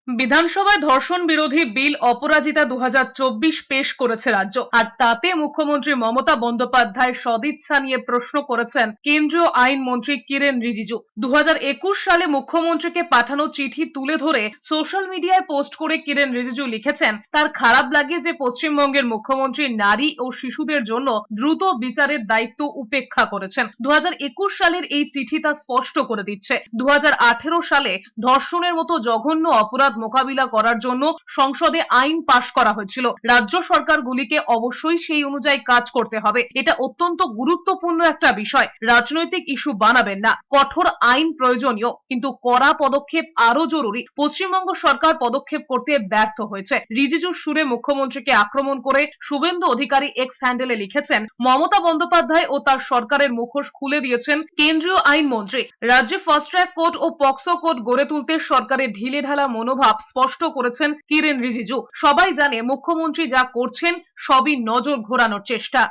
বিধানসভায় ধর্ষণ বিরোধী বিল অপরাজিতা 2024 পেশ করেছে রাজ্য। আর তাতে মুখ্যমন্ত্রী মমতা বন্দ্যোপাধ্যায় সদিচ্ছা নিয়ে প্রশ্ন করেছেন কেন্দ্রীয় আইন মন্ত্রী কিরেন রিজিজু। 2021 সালে মুখ্যমন্ত্রীকে পাঠানো চিঠি তুলে ধরে সোশ্যাল মিডিয়ায় পোস্ট করে কিরেন রিজিজু লিখেছেন, তার খারাপ লাগে যে পশ্চিমবঙ্গের মুখ্যমন্ত্রী নারী ও শিশুদের জন্য দ্রুত বিচারের দায়িত্ব উপেক্ষা করেছেন। 2021 সালের এই চিঠি তা স্পষ্ট করে দিচ্ছে। 2018 সালে ধর্ষণের মতো জঘন্য অপরাধ মোকাবিলা করার জন্য সংসদে আইন পাশ করা হয়েছিল। রাজ্য সরকারগুলিকে অবশ্যই সেই অনুযায়ী কাজ করতে হবে। এটা অত্যন্ত গুরুত্বপূর্ণ একটা বিষয়। রাজনৈতিক ইস্যু বানাবেন না। কঠোর আইন প্রয়োজনীয়, কিন্তু কড়া পদক্ষেপ আরো জরুরি। পশ্চিমবঙ্গ সরকার পদক্ষেপ করতে ব্যর্থ হয়েছে। রিজিজুর সুরে মুখ্যমন্ত্রীকে আক্রমণ করে শুভেন্দু অধিকারী এক্স হ্যান্ডেলে লিখেছেন, মমতা বন্দ্যোপাধ্যায় ও তার সরকারের মুখোশ খুলে দিয়েছেন কেন্দ্রীয় আইন মন্ত্রী। রাজ্যে ফাস্ট ট্র্যাক কোর্ট ও পক্সো কোর্ট গড়ে তুলতে সরকারের ঢিলেঢালা মনোভাব স্পষ্ট করেছেন কিরেন রিজিজু। সবাই জানে মুখ্যমন্ত্রী যা করছেন সবই নজর ঘোরানোর চেষ্টা।